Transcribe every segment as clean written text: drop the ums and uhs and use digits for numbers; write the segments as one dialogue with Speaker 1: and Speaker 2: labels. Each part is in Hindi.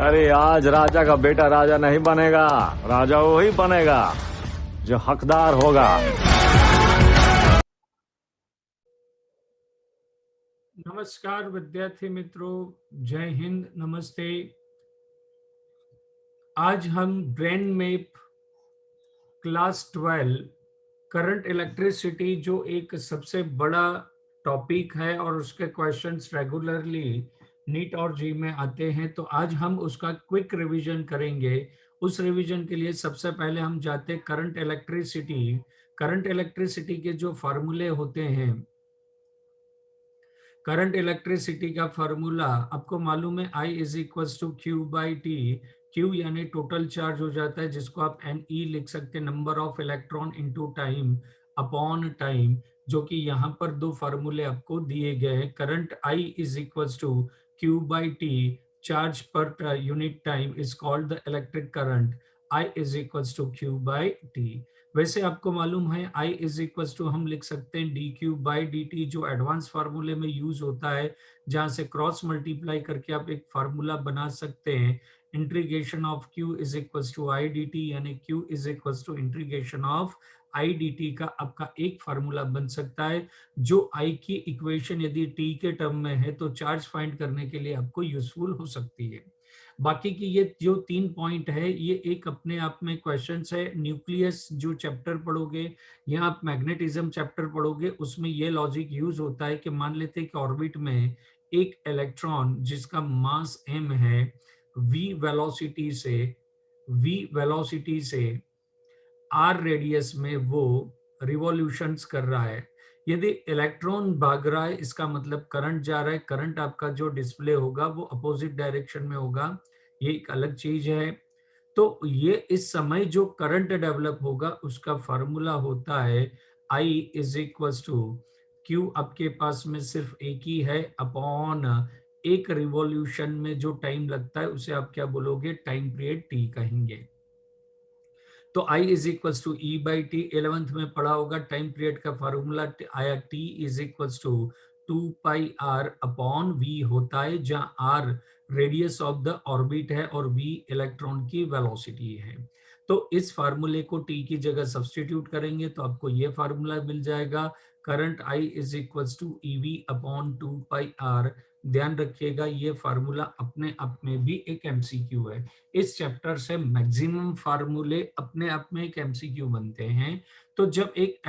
Speaker 1: अरे आज राजा का बेटा राजा नहीं बनेगा, राजा वही बनेगा जो हकदार होगा।
Speaker 2: नमस्कार विद्यार्थी मित्रों, जय हिंद, नमस्ते। आज हम brain map class 12 current electricity, जो एक सबसे बड़ा टॉपिक है और उसके क्वेश्चंस रेगुलरली नीट और जी में आते हैं, तो आज हम उसका क्विक रिवीजन करेंगे। उस रिवीजन के लिए सबसे पहले हम जाते हैं करंट इलेक्ट्रिसिटी। करंट इलेक्ट्रिसिटी के जो फार्मूले होते हैं, करंट इलेक्ट्रिसिटी का फार्मूला आपको मालूम है, I is equal to Q by T. Q यानी टोटल चार्ज हो जाता है, जिसको आप NE लिख सकते हैं, number of electron into time upon time, जो कि यहाँ पर दो फार्मूले आपको दिए गए हैं। Current I is equal to Q by T, charge पर unit time, is called the electric current. I is equal to Q by T. वैसे आपको मालूम है I इज इक्वल टू हम लिख सकते हैं D Q by D T, जो एडवांस फार्मूले में यूज होता है, जहां से क्रॉस मल्टीप्लाई करके आप एक फार्मूला बना सकते हैं। Integration of Q is equal to I D T, यानी Q is equal to integration of I D T का आपका एक फार्मूला बन सकता है, जो I की इक्वेशन यदि T के टर्म में है तो चार्ज फाइंड करने के लिए आपको यूजफुल हो सकती है। बाकी की ये जो 3 पॉइंट है, ये एक अपने आप में क्वेश्चंस है। न्यूक्लियस जो चैप्टर पढ़ोगे या आप मैग्नेटिज्म चैप्टर पढ़ोगे, उसमें ये लॉजिक यूज होता है कि मान लेते हैं कि ऑर्बिट में एक इलेक्ट्रॉन जिसका मास m है, v वेलोसिटी से r रेडियस में वो रिवॉल्यूशंस कर रहा है। यदि इलेक्ट्रॉन भाग रहा है, इसका मतलब करंट जा रहा है। करंट आपका जो डिस्प्ले होगा वो अपोजिट डायरेक्शन में होगा, ये एक अलग चीज है। तो ये इस समय जो करंट डेवलप होगा उसका फार्मूला होता है I is equal to Q, आपके पास में सिर्फ एक ही है, अपॉन एक रिवॉल्यूशन में जो टाइम लगता है उसे आप क्या बोलोगे, टाइम पीरियड T कहेंगे। तो I is equal to E by T, 11th में पढ़ा होगा। टाइम पीरियड का फार्मूला आया T is equal to 2πr upon V होता है, जहां R radius of the orbit है और V इलेक्ट्रॉन की वेलोसिटी है। तो इस फार्मूले को T की जगह सब्सटीट्यूट करेंगे तो आपको ये फार्मूला मिल जाएगा, current I is equal to EV upon 2πr। ध्यान रखिएगा, ये फार्मूला अपने आप में भी एक एमसीक्यू है। इस चैप्टर से मैक्सिमम फार्मूले अपने आप में एक एमसीक्यू बनते हैं। तो जब एक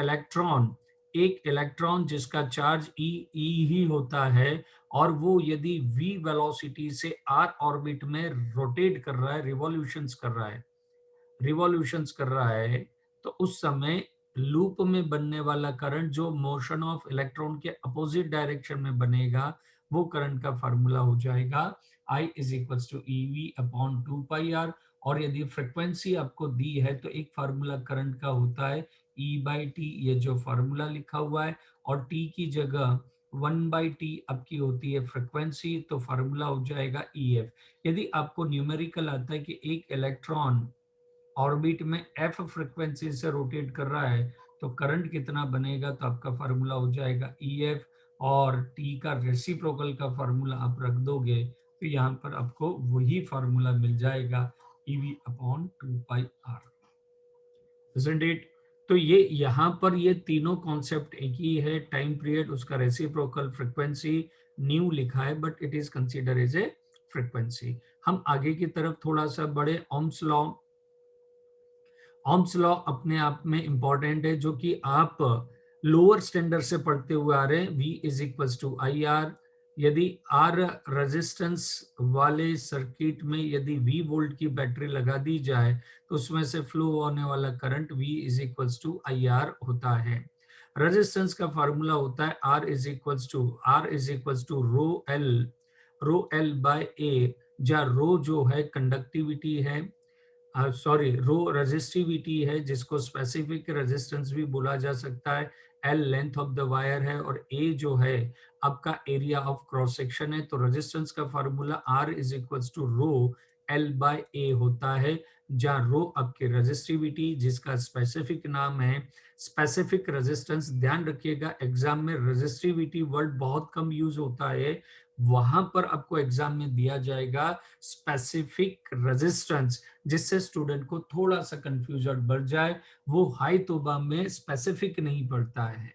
Speaker 2: इलेक्ट्रॉन जिसका चार्ज ई ही होता है, और वो यदि v वेलोसिटी से r ऑर्बिट में रोटेट कर रहा है, रिवॉल्यूशंस कर रहा है, तो उस समय लूप में बनने वाला करंट जो मोशन ऑफ इलेक्ट्रॉन के अपोजिट डायरेक्शन में बनेगा, वो करंट का फार्मूला हो जाएगा I is equal to EV upon 2πr। और यदि फ्रिक्वेंसी आपको दी है तो एक फार्मूला करंट का होता है E बाई टी, ये जो फार्मूला लिखा हुआ है, और T की जगह 1/t आपकी होती है फ्रिक्वेंसी, तो फार्मूला हो जाएगा EF। यदि आपको न्यूमेरिकल आता है कि एक इलेक्ट्रॉन ऑर्बिट में f फ्रीक्वेंसी से रोटेट कर रहा है तो करंट कितना बनेगा, तो आपका फार्मूला हो जाएगा EF, और t का रेसिप्रोकल का फार्मूला आप रख दोगे तो यहाँ पर आपको वही फार्मूला मिल जाएगा, EV upon 2πr, isn't it? तो ये यहाँ पर ये तीनों कॉन्सेप्ट एक ही है, टाइम पीरियड, उसका रेसिप्रोकल, फ्रीक्वेंसी न्यू लिखा है but it is consider as a frequency. हम आगे की तरफ थोड़ा सा बढ़े। ओम्स लॉ अपने आप में इंपॉर्टेंट है, जो कि आप लोअर स्टैंडर्ड से पढ़ते हुए आ रहे हैं। V is equal to I R. यदि R रेजिस्टेंस वाले सर्किट में यदि V वोल्ट की बैटरी लगा दी जाए तो उसमें से फ्लो होने वाला current V is equal to I R होता है। रेजिस्टेंस का फार्मूला होता है R is equal to rho L by A, जहाँ रो जो है कंडक्टिविटी है, रो रेजिस्टिविटी है, जिसको स्पेसिफिक रेजिस्टेंस भी बोला जा सकता है, L length of the wire है, और ए जो है आपका एरिया ऑफ क्रॉस सेक्शन है। तो रेजिस्टेंस का formula R is equal to rho L by A होता है, जहाँ रो आपकी रेजिस्टिविटी, जिसका स्पेसिफिक नाम है स्पेसिफिक रेजिस्टेंस। ध्यान रखिएगा, एग्जाम में रेजिस्टिविटी वर्ड बहुत कम यूज होता है, वहां पर आपको एग्जाम में दिया जाएगा स्पेसिफिक रेजिस्टेंस, जिससे स्टूडेंट को थोड़ा सा कंफ्यूजन बढ़ जाए। वो हाई तोबा में स्पेसिफिक नहीं पढ़ता है,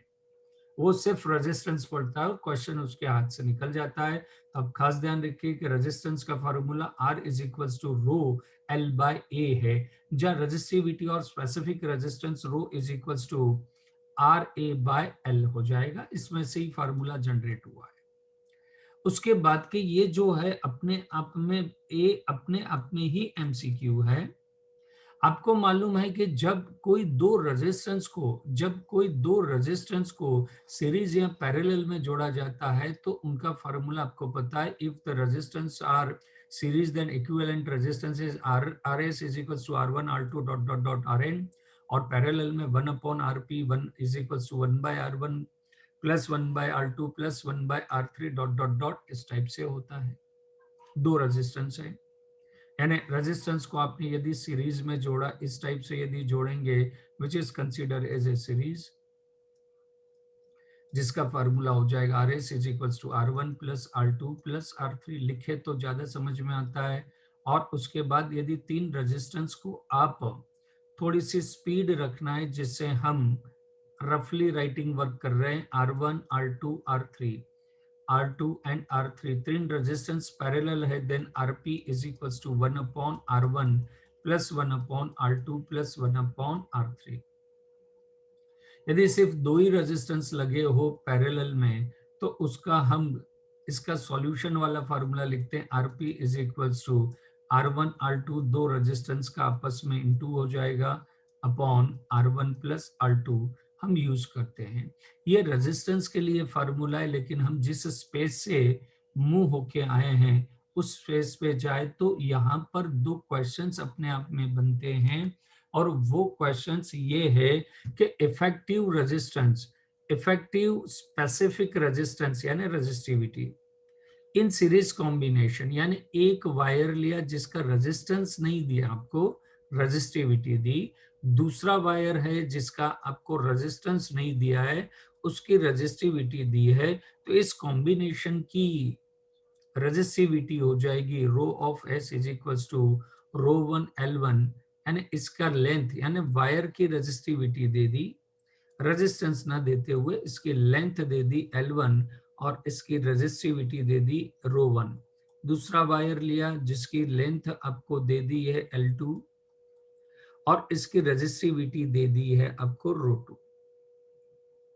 Speaker 2: वो सिर्फ रेजिस्टेंस पढ़ता है और क्वेश्चन उसके हाथ से निकल जाता है। तो आप खास ध्यान रखिए कि रेजिस्टेंस का formula R is equals to rho L by A है, जहां रेजिस्टिविटी और specific resistance rho is equals to RA by L हो जाएगा। इसमें से ही फार्मूला जनरेट हुआ है। उसके बाद के ये जो है अपने आप में अपने आप में ही MCQ है। आपको मालूम है कि जब कोई दो रेजिस्टेंस को सीरीज या पैरेलल में जोड़ा जाता है तो उनका फार्मूला आपको पता है। If the resistance are series then equivalent resistance is RS is equals to R1 R2 dot dot dot RN, और पैरेलल में 1 upon RP 1 is equals to 1 by R1 plus 1 by R2 plus 1 by R3 dot dot dot, इस टाइप से होता है। दो रेजिस्टेंस है, यानी रेजिस्टेंस को आपने यदि सीरीज में जोड़ा, इस टाइप से यदि जोड़ेंगे which is consider as a series, जिसका फार्मूला हो जाएगा RS is equals to R1 plus R2 plus R3। लिखे तो ज्यादा समझ में आता है। और उसके बाद यदि तीन रेजिस्टेंस को आप थोड़ी सी स्पीड रखना है, जिससे हम रफली राइटिंग वर्क कर रहे हैं, R1 R2 R2 and R3 तीन रेजिस्टेंस पैरेलल है, then RP is equals to 1 upon R1 plus 1 upon R2 plus 1 upon R3। यदि सिर्फ दो ही रेजिस्टेंस लगे हो पैरेलल में तो उसका हम इसका सॉल्यूशन वाला फार्मूला लिखते हैं, RP is equals to R1 R2 दो रेजिस्टेंस का आपस में इनटू हो जाएगा अपॉन R1 प्लस R2 हम यूज करते हैं। ये रेजिस्टेंस के लिए फार्मूला है, लेकिन हम जिस स्पेस से मूव होके आए हैं उस स्पेस पे जाए तो यहाँ पर दो क्वेश्चंस अपने आप में बनते हैं, और वो क्वेश्चंस ये है कि effective resistance, effective specific resistance यानी रेजिस्टिविटी इन सीरीज कॉम्बिनेशन, यानी एक वायर लिया जिसका रेजिस्टेंस नहीं दिया आपको, रेजिस्टिविटी दी, दूसरा वायर है जिसका आपको रेजिस्टेंस नहीं दिया है, उसकी रेजिस्टिविटी दी है, तो इस कॉम्बिनेशन की रेजिस्टिविटी हो जाएगी rho of S is equals to rho 1 L1, यानी इसका लेंथ यानी वायर की रेजिस्टिविटी दे दी, रेजिस्टेंस ना देते हुए इसकी लेंथ दे दी L1 और इसकी रेजिस्टिविटी दे दी रो 1। दूसरा वायर लिया जिसकी लेंथ आपको दे दी है L2 और इसकी रेजिस्टिविटी दे दी है आपको रो 2।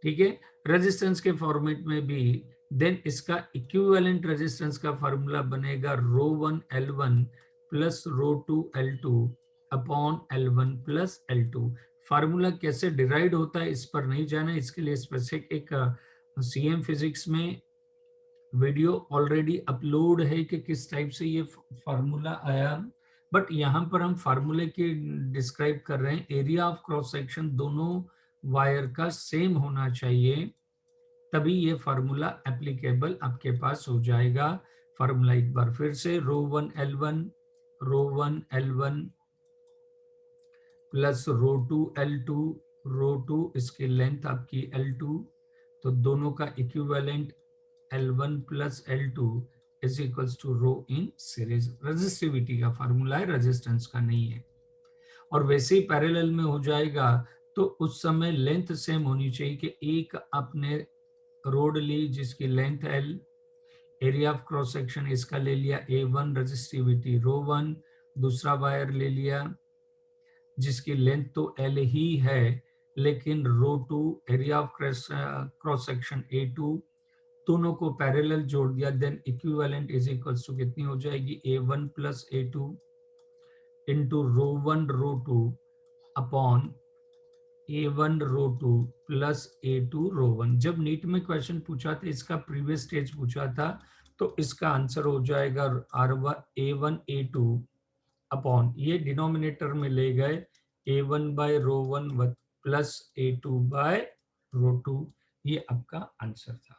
Speaker 2: ठीक है, रेजिस्टेंस के फॉर्मेट में भी देन इसका इक्विवेलेंट रेजिस्टेंस का फार्मूला बनेगा रो 1 L1 प्लस रो 2 L2 upon L1 plus L2। Formula कैसे डिराइव होता है इस पर नहीं जाना, इसके लिए स्पेसिफिक एक CM फिजिक्स में वीडियो ऑलरेडी अपलोड है कि किस टाइप से ये फार्मूला आया, बट यहाँ पर हम फार्मूले के डिस्क्राइब कर रहे हैं। एरिया ऑफ क्रॉस सेक्शन दोनों वायर का सेम होना चाहिए, तभी ये फार्मूला एप्लीकेबल आपके पास हो जाएगा। फार्मूला एक बार फिर से, रो 1 L1 प्लस रो 2 L2, रो 2 इसकी लेंथ आपकी L2, तो दोनों का equivalent L1 plus L2 is equals to rho in series. Resistivity का फार्मूला है, रेजिस्टेंस का नहीं है। और वैसे ही पैरेलल में हो जाएगा तो उस समय लेंथ सेम होनी चाहिए कि एक आपने रोड ली जिसकी length L, area of cross section इसका ले लिया A1, रेजिस्टिविटी रो 1, दूसरा वायर ले लिया जिसकी लेंथ तो L ही है लेकिन rho 2, area of cross section A2, दोनों को पैरेलल जोड़ दिया, then equivalent is equals to कितनी हो जाएगी A1 plus A2 into rho 1 rho 2 upon A1 rho 2 plus A2 rho 1। जब नीट में क्वेश्चन पूछा था, इसका प्रीवियस स्टेज पूछा था, तो इसका आंसर हो जाएगा A1 A2 अपॉन, ये डिनोमिनेटर में ले गए A1 बाय रो 1 प्लस A2 बाय रो 2, ये आपका आंसर था।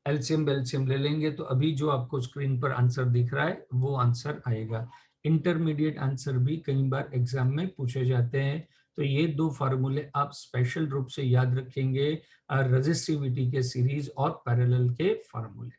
Speaker 2: एलसीएम बेलसीएम ले लेंगे तो अभी जो आपको स्क्रीन पर आंसर दिख रहा है वो आंसर आएगा। इंटरमीडिएट आंसर भी कई बार एग्जाम में पूछे जाते हैं, तो ये दो फार्मूले आप स्पेशल रूप से याद रखेंगे, रेजिस्टिविटी के सीरीज और पैरेलल के फार्मूले।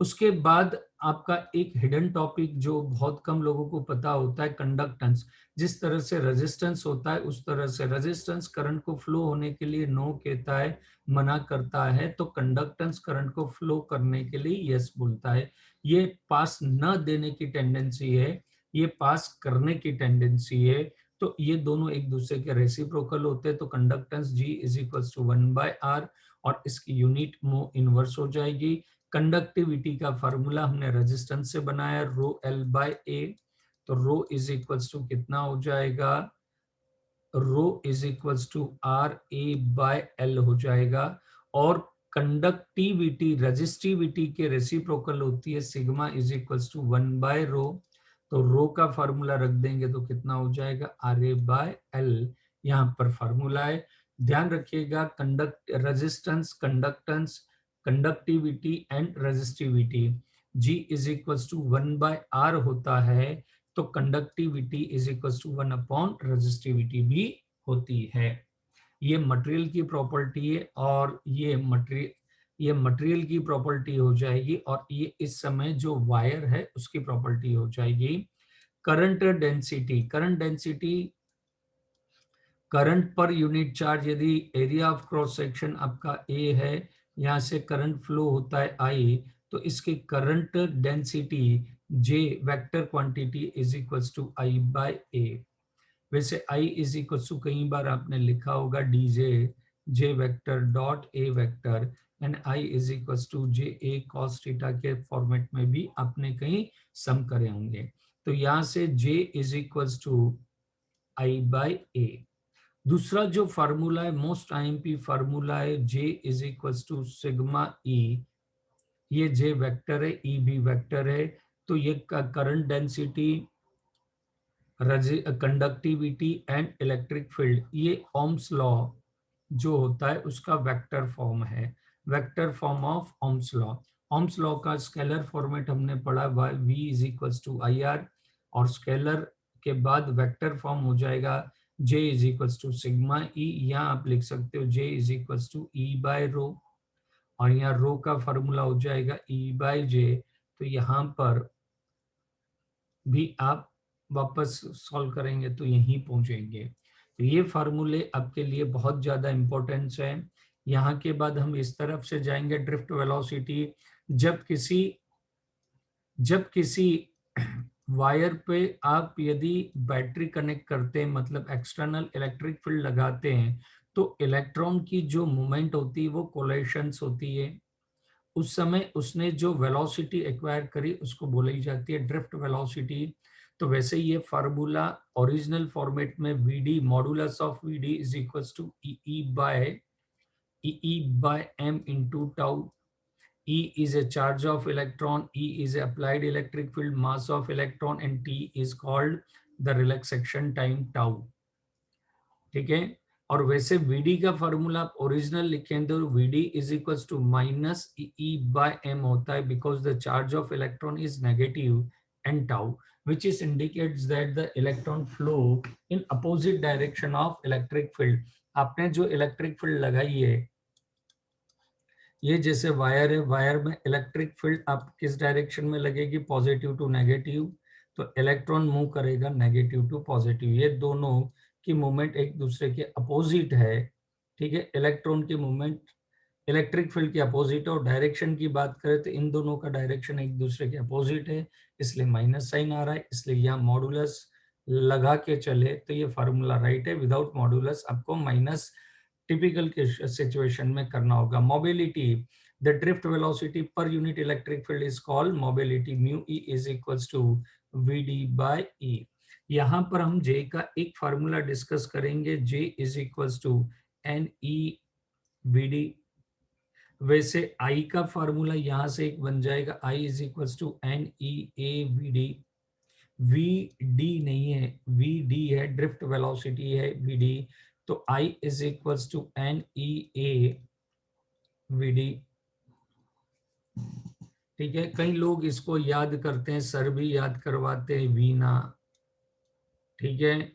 Speaker 2: उसके बाद आपका एक हिडन टॉपिक जो बहुत कम लोगों को पता होता है, कंडक्टेंस। जिस तरह से रेजिस्टेंस होता है उस तरह से रेजिस्टेंस करंट को फ्लो होने के लिए नो कहता है, मना करता है, तो कंडक्टेंस करंट को फ्लो करने के लिए यस बोलता है। ये पास न देने की टेंडेंसी है, ये पास करने की टेंडेंसी है, तो ये दोनों एक दूसरे के रेसिप्रोकल होते हैं। तो conductance G is equal to 1/R और इसकी यूनिट मो इनवर्स हो जाएगी। कंडक्टिविटी का फार्मूला हमने रेजिस्टेंस से बनाया, रो एल बाय ए। तो रो इज इक्वल्स टू कितना हो जाएगा, rho is equals to R A by L हो जाएगा। और कंडक्टिविटी रेजिस्टिविटी के रेसिप्रोकल होती है, सिग्मा इज इक्वल्स टू 1/रो। तो रो का फार्मूला रख देंगे तो कितना हो जाएगा, आर ए बाय एल। यहाँ पर फार्मूला है, ध्यान रखिएगा, resistance, conductance, conductivity and resistivity. G is equals to 1/R होता है, तो conductivity is equals to 1 upon resistivity भी होती है। ये मटेरियल की प्रॉपर्टी है और ये मटेरियल की प्रॉपर्टी हो जाएगी, और ये इस समय जो वायर है उसकी प्रॉपर्टी हो जाएगी। Current density, current per unit charge, यदि एरिया ऑफ क्रॉस सेक्शन आपका A है, यहाँ से करंट फ्लो होता है I, तो इसकी current density J vector quantity is equals to I/A। वैसे I इज इक्वल्स टू कई बार आपने लिखा होगा J vector dot A vector, and I is equals to JA cos theta के फॉर्मेट में भी आपने कहीं सम करे होंगे। तो यहाँ से J is equals to I/A। दूसरा जो फार्मूला है, मोस्ट आईएमपी फार्मूला है, J is equals to sigma E। ये J वेक्टर है, E भी वेक्टर है, तो ये current density, conductivity and electric field, ये ओम्स लॉ जो होता है उसका वेक्टर फॉर्म है, vector form of Ohm's law. Ohm's law का स्केलर फॉर्मेट हमने पढ़ा, V is equals to IR, और स्केलर के बाद वेक्टर फॉर्म हो जाएगा J is equals to sigma E। यहाँ आप लिख सकते हो J इज इक्वल्स टू E/रो, और यहाँ रो का फॉर्मूला हो जाएगा E/J। तो यहाँ पर भी आप वापस सॉल्व करेंगे तो यहीं पहुंचेंगे। तो ये फार्मूले आपके लिए बहुत ज्यादा इंपॉर्टेंस है। यहाँ के बाद हम इस तरफ से जाएंगे, ड्रिफ्ट वेलोसिटी। जब किसी वायर पे आप यदि बैटरी कनेक्ट करते हैं, मतलब एक्सटर्नल इलेक्ट्रिक फील्ड लगाते हैं, तो इलेक्ट्रॉन की जो मूवमेंट होती है वो कोलेशंस होती है। उस समय उसने जो वेलोसिटी एक्वायर करी उसको बोली जाती है ड्रिफ्ट वेलोसिटी। तो वैसे ये फार्मूला ओरिजिनल फॉर्मेट में VD, modulus of VD is equals to E by M into tau। E is a charge of electron, E is applied electric field, mass of electron, and T is called the relaxation time tau। ठीक है। और वैसे VD का फॉर्मूला आप ओरिजिनल लिखें तो VD is equals to minus E/M होता है, because the charge of electron is negative and tau, which is indicates that the electron flow in opposite direction of electric field। आपने जो इलेक्ट्रिक फील्ड लगाई है, ये जैसे वायर है, वायर में इलेक्ट्रिक फील्ड आप किस डायरेक्शन में लगेगी, पॉजिटिव टू नेगेटिव, तो इलेक्ट्रॉन मूव करेगा नेगेटिव टू पॉजिटिव। ये दोनों की मूवमेंट एक दूसरे के अपोजिट है। ठीक है, इलेक्ट्रॉन की मूवमेंट इलेक्ट्रिक फील्ड के अपोजिट, और डायरेक्शन की बात करें तो इन दोनों का डायरेक्शन एक दूसरे के अपोजिट है, इसलिए माइनस साइन आ रहा है। इसलिए यहाँ मॉडुलस लगा के चले तो ये फार्मूला राइट है, विदाउट मॉडुलस आपको माइनस टिपिकल के सिचुएशन में करना होगा। Mobility, the drift velocity per unit electric field is called mobility, mu e is equals to VD/E। यहाँ पर हम J का एक फार्मूला डिस्कस करेंगे, J is equals to NE/VD। वैसे I का फार्मूला यहाँ से एक बन जाएगा, I is equals to NEA/VD। VD नहीं है, VD है, ड्रिफ्ट वेलोसिटी है VD, तो I is equals to NEA/VD। ठीक है, कई लोग इसको याद करते हैं, सर भी याद करवाते हैं वीना। ठीक है,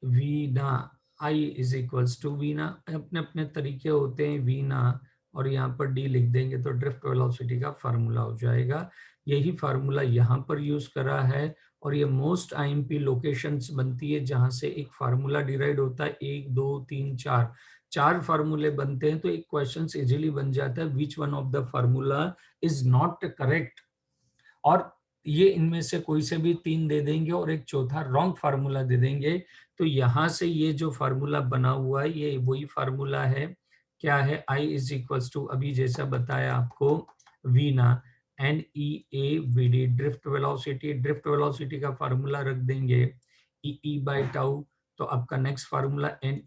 Speaker 2: वी ना I is equals to we ना, अपने अपने तरीके होते हैं वी ना, और यहाँ पर डी लिख देंगे तो ड्रिफ्ट वेलोसिटी का फार्मूला हो जाएगा। यही फार्मूला यहाँ पर यूज करा है, और ये मोस्ट आईएमपी लोकेशंस बनती है जहां से एक फार्मूला डिराइव होता है। 1 2 3 4 चार फार्मूले बनते हैं, तो एक क्वेश्चन इजीली बन जाता है which one of the formula is not correct, और ये इनमें से कोई से भी 3 दे देंगे और एक चौथा रॉन्ग फार्मूला दे देंगे। तो यहां से ये जो फार्मूला बना हुआ है ये वही फार्मूला है, क्या है, I इज इक्वल टू, अभी जैसा बताया आपको, वी ना N E A V D, drift velocity, drift velocity का फार्मूला रख देंगे ई बाई टाउ। तो आपका next formula N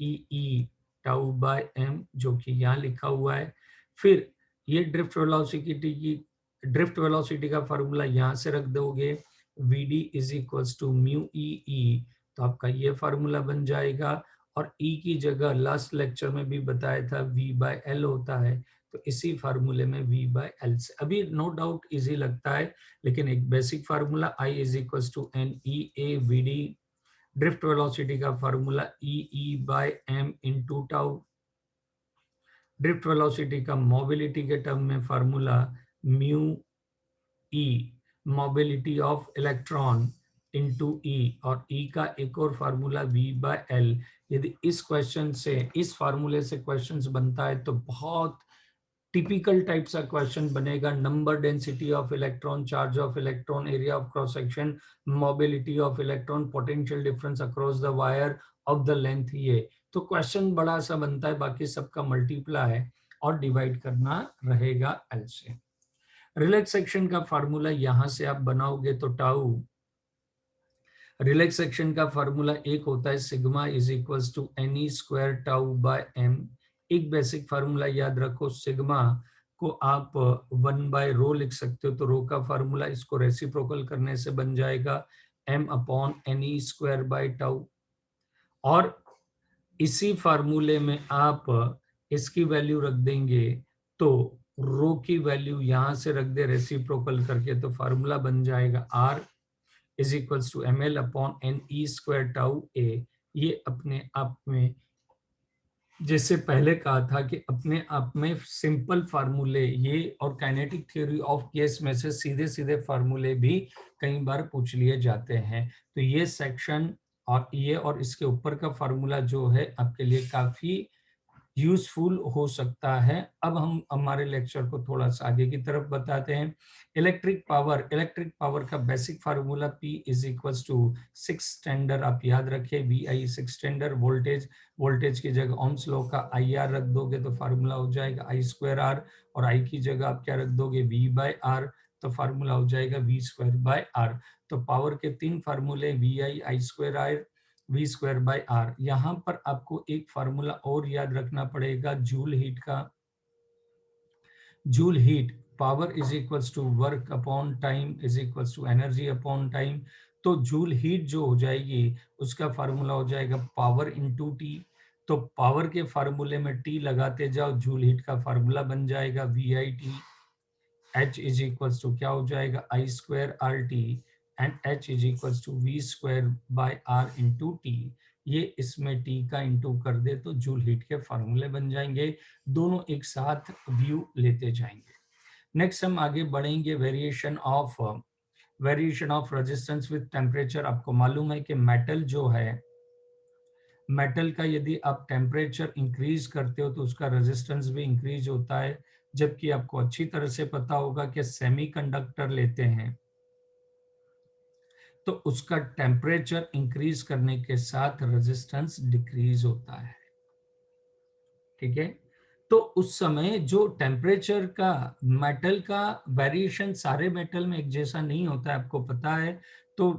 Speaker 2: E tau by M, जो कि यहाँ लिखा हुआ है। फिर ये ड्रिफ्ट वेलोसिटी का फार्मूला यहाँ से रख दोगे, V D is equal to mu E, तो आपका ये फार्मूला बन जाएगा। और ई की जगह लास्ट लेक्चर में भी बताया था वी बाय एल होता है, तो इसी फार्मूले में वी बाय एल से, अभी नो डाउट इजी लगता है, लेकिन एक basic formula I is equal to N E A V D, drift velocity का formula E by M into tau, drift velocity का मोबिलिटी के टर्म में formula mu E, mobility of electron into E, और ई का एक और फार्मूला वी बाय एल। यदि इस क्वेश्चन से, इस फार्मूले से क्वेश्चंस बनता है तो बहुत टिपिकल टाइप सा क्वेश्चन बनेगा, number density of electron, charge of electron, area of cross section, mobility of electron, potential difference across the wire of the length. ये तो क्वेश्चन बड़ा सा बनता है, बाकी सबका मल्टीप्लाई है और डिवाइड करना रहेगा एल से। रिलैक्सेशन का फार्मूला यहां से आप बनाओगे तो टाउ, रिलैक्सेशन का फार्मूला एक होता है sigma is equals to N E square tau by M. एक बेसिक फार्मूला याद रखो, सिग्मा को आप 1 बाय रो लिख सकते हो, तो रो का फार्मूला इसको रेसिप्रोकल करने से बन जाएगा M upon N E square by tau. और इसी फार्मूले में आप इसकी वैल्यू रख देंगे, तो रो की वैल्यू यहां से रख दे रेसिप्रोकल करके, तो फार्मूला बन जाएगा R is equals to M L upon N E square tau A. ये अपने आप में, जैसे पहले कहा था कि अपने आप में सिंपल फार्मूले ये, और काइनेटिक थ्योरी ऑफ गैस में से सीधे सीधे फार्मूले भी कई बार पूछ लिए जाते हैं। तो ये सेक्शन और ये और इसके ऊपर का फार्मूला जो है आपके लिए काफी यूजफुल हो सकता है। अब हम हमारे लेक्चर को थोड़ा सा आगे की तरफ बताते हैं। इलेक्ट्रिक पावर का basic formula P is equals to 6 standard, आप याद रखें VI 6 स्टैंडर्ड। वोल्टेज की जगह ओम्स लॉ का IR रख दोगे तो फार्मूला हो जाएगा I स्क्वायर R, और I की जगह आप क्या रख दोगे V बाय R, तो फार्मूला हो जाएगा V स्क्वायर बाय R। तो पावर के 3 फार्मूले VI I square R V square by R. यहां पर आपको एक फार्मूला और याद रखना पड़ेगा जूल हीट का। Joule heat, power is equals to work upon time is equals to energy upon time. तो जूल हीट जो हो जाएगी उसका फार्मूला हो जाएगा पावर इंटू टी। तो पावर के फार्मूले में टी लगाते जाओ, जूल हीट का फार्मूला बन जाएगा VIT। H is equals to क्या हो जाएगा I square RT, and H is equals to V square by R into T. ये इसमें T का इंटू कर दे तो जूल हीट के फार्मूले बन जाएंगे, दोनों एक साथ व्यू लेते जाएंगे। नेक्स्ट हम आगे बढ़ेंगे, variation of resistance with temperature. आपको मालूम है कि मेटल जो है, मेटल का यदि आप टेम्परेचर इंक्रीज करते हो तो उसका रेजिस्टेंस भी इंक्रीज होता है। जबकि आपको अच्छी तरह से पता होगा कि सेमीकंडक्टर लेते हैं तो उसका टेम्परेचर इंक्रीज करने के साथ रेजिस्टेंस डिक्रीज होता है। ठीक है, तो उस समय जो टेम्परेचर का, मेटल का वेरिएशन सारे मेटल में एक जैसा नहीं होता है, आपको पता है। तो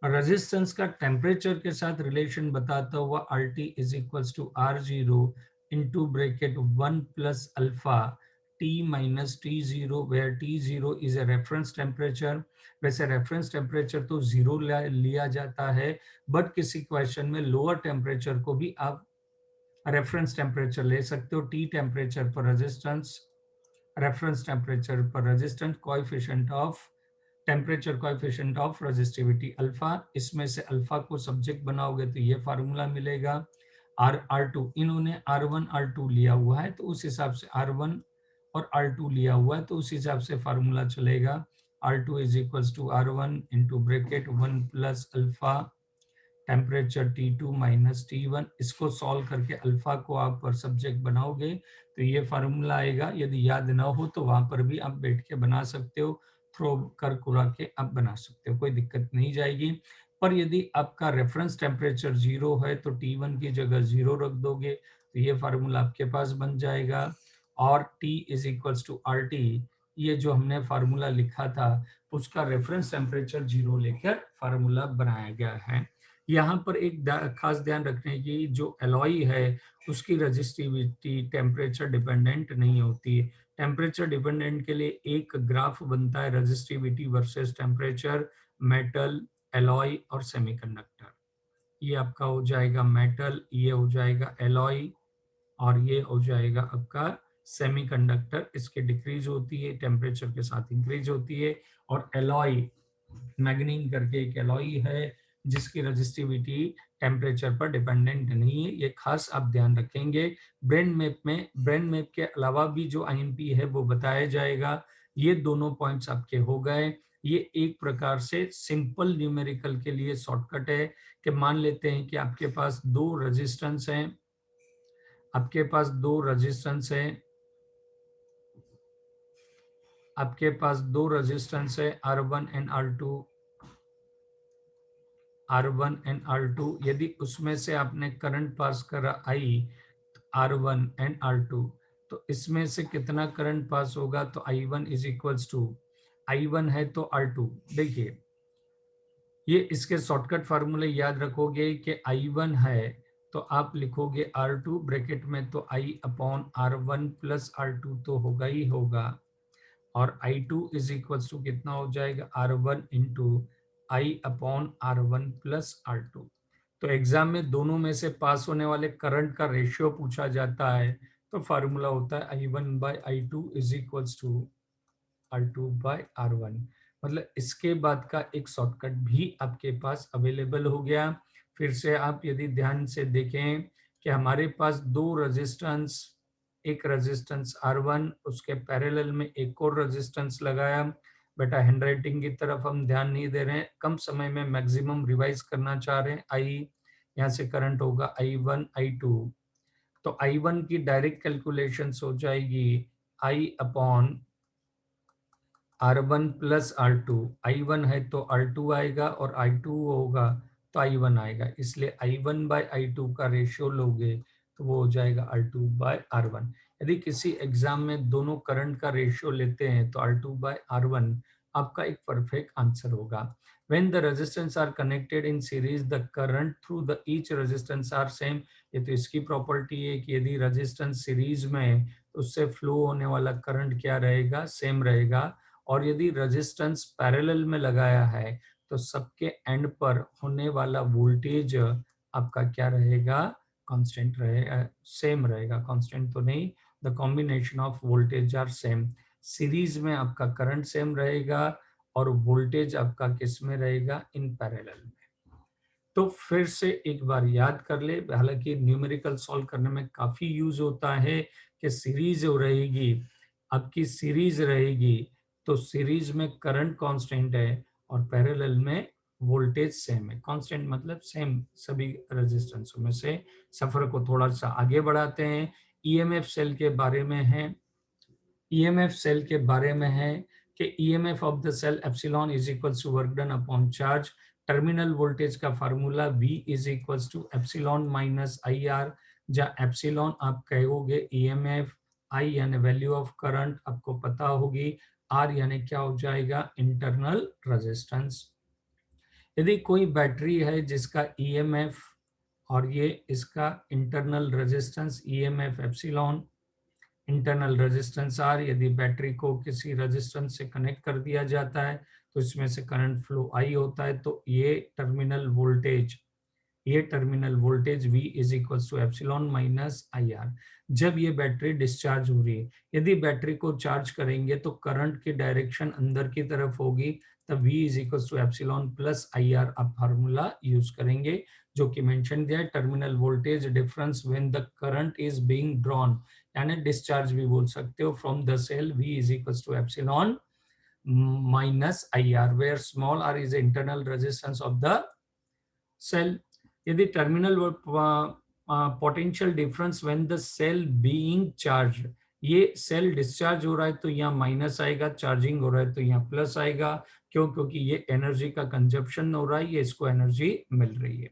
Speaker 2: रेजिस्टेंस का टेम्परेचर के साथ रिलेशन बताता हुआ RT is equals to R0 into bracket 1 plus alpha T minus T0, where T0 is a reference temperature. वैसे रेफरेंस टेम्परेचर तो 0 लिया जाता है, बट किसी क्वेश्चन में लोअर टेम्परेचर को भी आप रेफरेंस टेम्परेचर ले सकते हो। T टेम्परेचर पर रेजिस्टेंस, रेफरेंस टेम्परेचर पर resistance, coefficient of temperature coefficient of resistivity alpha, इसमें से अल्फा को सब्जेक्ट बनाओगे तो ये फार्मूला मिलेगा। R2 इन्होंने R1 R2 लिया हुआ है तो उस हिसाब से R1 और R2 लिया हुआ है तो उस हिसाब से फार्मूला चलेगा। R2 is equals to R1 into bracket 1 plus alpha temperature T2 minus T1। इसको सॉल्व करके अल्फा को आप पर सब्जेक्ट बनाओगे तो ये फार्मूला आएगा। यदि याद ना हो तो वहां पर भी आप बैठ के बना सकते हो, थ्रो कर कुरा के आप बना सकते हो, कोई दिक्कत नहीं जाएगी। पर यदि आपका रेफरेंस टेम्परेचर 0 है तो T1 की जगह 0 रख दोगे तो ये फार्मूला आपके पास बन जाएगा। और T is equals to RT, ये जो हमने फार्मूला लिखा था उसका रेफरेंस टेम्परेचर 0 लेकर फार्मूला बनाया गया है। यहाँ पर एक खास ध्यान रखने की, जो एलॉय है उसकी रजिस्टिविटी टेम्परेचर डिपेंडेंट नहीं होती है। टेम्परेचर डिपेंडेंट के लिए एक ग्राफ बनता है resistivity versus temperature, metal, alloy और सेमीकंडक्टर। ये आपका हो जाएगा मेटल, ये हो जाएगा एलॉय और ये हो जाएगा आपका सेमीकंडक्टर। इसकी डिक्रीज होती है टेम्परेचर के साथ, इंक्रीज होती है। और एलॉय, मैग्नीन करके एक एलॉय है जिसकी रजिस्टिविटी टेम्परेचर पर डिपेंडेंट नहीं है, ये खास आप ध्यान रखेंगे। ब्रेन मैप के अलावा भी जो आईएमपी है वो बताया जाएगा। ये दोनों पॉइंट्स आपके हो गए। ये एक प्रकार से सिंपल न्यूमेरिकल के लिए शॉर्टकट है कि मान लेते हैं कि आपके पास दो रेजिस्टेंस हैं, आपके पास दो रेजिस्टेंस है R1 एंड R2, यदि उसमें से आपने करंट पास करा I, R1 एंड R2, तो इसमें से कितना करंट पास होगा, तो I1 is equals to, I1 है तो R2। देखिए ये इसके शॉर्टकट फार्मूले याद रखोगे कि I1 है तो आप लिखोगे R2 ब्रैकेट में, तो I upon R1 plus R2 तो होगा ही होगा, और I2 इज इक्वल्स टू कितना हो जाएगा, R1 into I upon R1 plus R2। तो एग्जाम में दोनों में से पास होने वाले करंट का रेशियो पूछा जाता है तो फार्मूला होता है I1 by I2 is equals to R2 by R1। मतलब इसके बाद का एक शॉर्टकट भी आपके पास अवेलेबल हो गया। फिर से आप यदि ध्यान से देखें कि हमारे पास दो रेजिस्टेंस, एक रेजिस्टेंस R1, उसके पैरेलल में एक और रेजिस्टेंस लगाया। बेटा हैंडराइटिंग की तरफ हम ध्यान नहीं दे रहे हैं, कम समय में मैक्सिमम रिवाइज करना चाह रहे हैं। I यहाँ से करंट होगा I1 I2, तो I1 की डायरेक्ट कैलकुलेशंस हो जाएगी I upon R1 plus R2। I1 है तो R2 आएगा और I2 होगा तो I1 आएगा, इसलिए I1 बाय I2 का रेशियो लोगे तो वो हो जाएगा R2 बाय R1। यदि किसी एग्जाम में दोनों करंट का रेशियो लेते हैं तो R2 बाय R1 आपका एक परफेक्ट आंसर होगा। When the resistance are connected in series, the current through the each resistance are same। ये तो इसकी प्रॉपर्टी है कि यदि रेजिस्टेंस सीरीज में तो उससे फ्लो होने वाला करंट क्या रहेगा, सेम रहेगा। और यदि रेजिस्टेंस पैरेलल में लगाया है तो सबके एंड पर होने वाला वोल्टेज आपका क्या रहेगा, कांस्टेंट रहेगा, सेम रहेगा। कांस्टेंट तो नहीं, the combination of voltage are same. Series में आपका करंट सेम रहेगा और वोल्टेज आपका किस में रहेगा, इन पैरेलल में। तो फिर से एक बार याद कर ले, हालांकि न्यूमेरिकल सॉल्व करने में काफी यूज होता है कि सीरीज रहेगी, आपकी सीरीज रहेगी तो सीरीज में करंट कांस्टेंट है और पैरेलल में वोल्टेज सेम है। कांस्टेंट मतलब सेम सभी रेजिस्टेंसों में से। सफर को थोड़ा सा आगे बढ़ाते हैं। ईएमएफ सेल के बारे में है, ईएमएफ सेल के बारे में है कि EMF of the cell epsilon is equals to work done upon charge. Terminal voltage का formula V is equals to epsilon minus IR, जहाँ एप्सिलॉन आप कहोगे ईएमएफ, I यानी वैल्यू ऑफ करंट आपको पता होगी, R यानी क्या हो जाएगा, इंटरनल रेजिस्टेंस। यदि कोई बैटरी है जिसका ईएमएफ और ये इसका internal resistance EMF epsilon, internal resistance R, यदि बैटरी को किसी रेजिस्टेंस से कनेक्ट कर दिया जाता है तो इसमें से करंट फ्लो I होता है, तो ये terminal voltage V is equals to epsilon minus IR। जब ये बैटरी डिस्चार्ज हो रही है, यदि बैटरी को चार्ज करेंगे तो करंट की डायरेक्शन अंदर की तरफ होगी, तब V is equal to epsilon plus IR आप फार्मूला यूज करेंगे, जो कि मेंशन दिया है terminal voltage difference when the current is being drawn, यानी डिस्चार्ज भी बोल सकते हो, from the cell V is equal to epsilon minus IR, where small r is internal resistance of the cell. यदि terminal potential difference when the cell being charge, ये सेल डिस्चार्ज हो रहा है तो यहाँ माइनस आएगा, चार्जिंग हो रहा है तो यहाँ प्लस आएगा। क्यों? क्योंकि ये एनर्जी का कंजप्शन हो रहा है, ये इसको एनर्जी मिल रही है।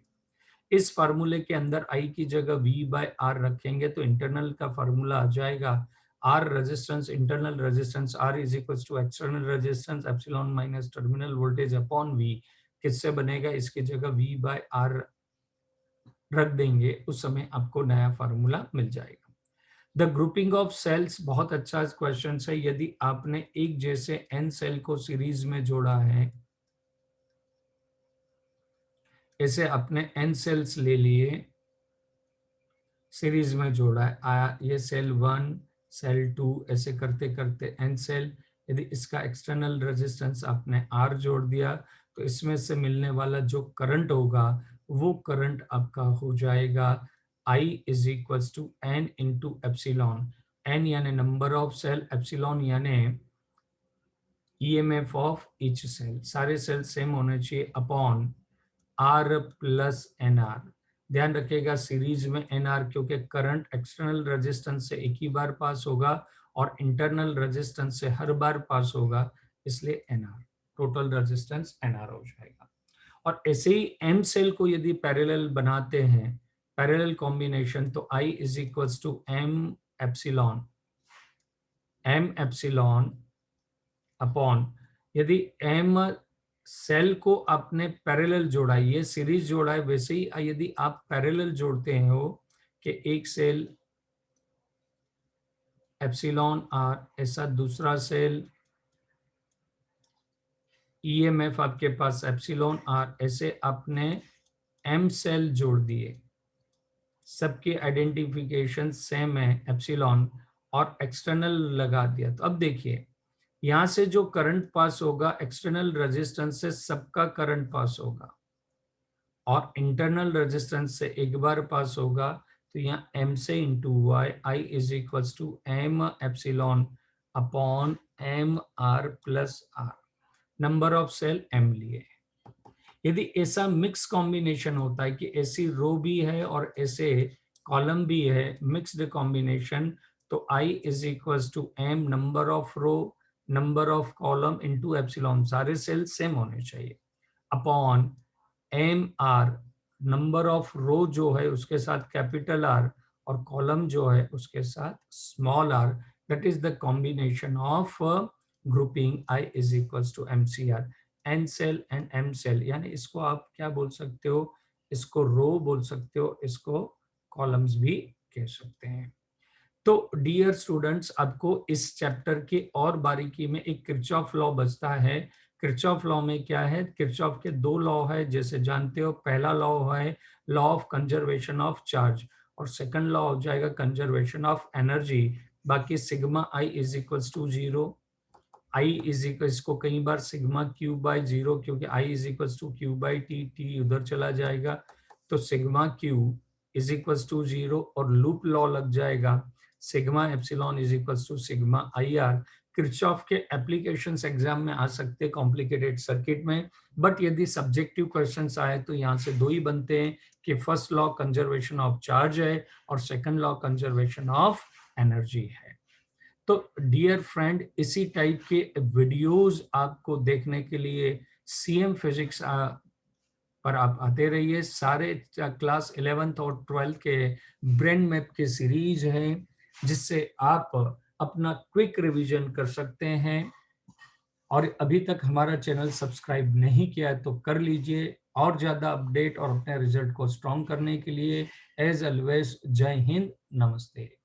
Speaker 2: इस फार्मूले के अंदर I की जगह V बाय R रखेंगे तो इंटरनल का फार्मूला आ जाएगा R resistance, internal resistance R is equal to external resistance epsilon minus terminal voltage upon V। किससे बनेगा? इसकी जगह V बाय R रख देंगे, उस समय आपको नया फार्मूला मिल जाएगा। द ग्रुपिंग ऑफ सेल्स बहुत अच्छा क्वेश्चन है। यदि आपने एक जैसे n सेल को सीरीज में जोड़ा है, ऐसे अपने n सेल्स ले लिए, सीरीज में जोड़ा है, ये सेल 1 सेल 2 ऐसे करते करते n सेल, यदि इसका एक्सटर्नल रेजिस्टेंस आपने R जोड़ दिया तो इसमें से मिलने वाला जो करंट होगा वो करंट आपका हो जाएगा I is equal to n into epsilon, n यानी नंबर ऑफ सेल, एप्सिलॉन यानी EMF ऑफ ईच सेल, सारे सेल सेम होने चाहिए, अपॉन R प्लस NR। ध्यान रखिएगा सीरीज में NR, क्योंकि करंट एक्सटर्नल रेजिस्टेंस से एक ही बार पास होगा और इंटरनल रेजिस्टेंस से हर बार पास होगा, इसलिए NR, टोटल रेजिस्टेंस NR हो जाएगा। और ऐसे ही M सेल को यदि पैरेलल बनाते हैं, पैरेलल कॉम्बिनेशन, तो I is equal to M epsilon upon, यदि M सेल को आपने पैरेलल जोड़ा है, ये सीरीज जोड़ा है, वैसे ही यदि आप पैरेलल जोड़ते हो कि एक सेल एप्सिलॉन R, ऐसा दूसरा सेल EMF आपके पास एप्सिलॉन R, ऐसे आपने M सेल जोड़ दिए, सबके आइडेंटिफिकेशन सेम है एप्सिलॉन, और एक्सटर्नल लगा दिया। तो अब देखिए यहां से जो करंट पास होगा एक्सटर्नल रेजिस्टेंस से सबका करंट पास होगा, और इंटरनल रेजिस्टेंस से एक बार पास होगा, तो यहाँ M से into Y, I is equal to M epsilon upon M R plus R, number of cell M लिए। यदि ऐसा मिक्स कॉम्बिनेशन होता है कि ऐसी रो भी है और ऐसे कॉलम भी है, मिक्स्ड कॉम्बिनेशन, तो I is equal to M number of row number of column into epsilon, सारे सेल सेम होने चाहिए, upon MR number of row जो है उसके साथ कैपिटल R और कॉलम जो है उसके साथ small r, that is the combination of grouping I is equal to MCR, N cell and M cell, यानी इसको आप क्या बोल सकते हो, इसको रो बोल सकते हो, इसको कॉलम्स भी कह सकते हैं। तो डियर स्टूडेंट्स, आपको इस चैप्टर के और बारीकी में एक किरचॉफ लॉ बचता है। किरचॉफ लॉ में क्या है? किरचॉफ के दो लॉ है, जैसे जानते हो, पहला लॉ है law of conservation of charge, और सेकंड लॉ हो जाएगा कंजर्वेशन ऑफ एनर्जी। बाकी sigma I is equals to 0, I is equal, इसको कई बार सिग्मा Q बाई 0, क्योंकि I is equals to Q by T उधर चला जाएगा, तो sigma Q is equals to 0, और लूप लॉ लग जाएगा sigma epsilon is equals to sigma IR। Kirchhoff के एप्लीकेशंस एग्जाम में आ सकते हैं कॉम्प्लिकेटेड सर्किट में, बट यदि सब्जेक्टिव क्वेश्चंस आए तो यहाँ से दो ही बनते हैं कि first law conservation of charge है और second law conservation of energy है। तो डियर फ्रेंड, इसी टाइप के वीडियोस आपको देखने के लिए CM फिजिक्स पर आप आते रहिए। सारे क्लास 11th और 12th के ब्रेन मैप के सीरीज हैं, जिससे आप अपना क्विक रिवीजन कर सकते हैं। और अभी तक हमारा चैनल सब्सक्राइब नहीं किया है तो कर लीजिए, और ज्यादा अपडेट और अपने रिजल्ट को स्ट्रॉन्ग करने के लिए एज ऑलवेज जय हिंद, नमस्ते।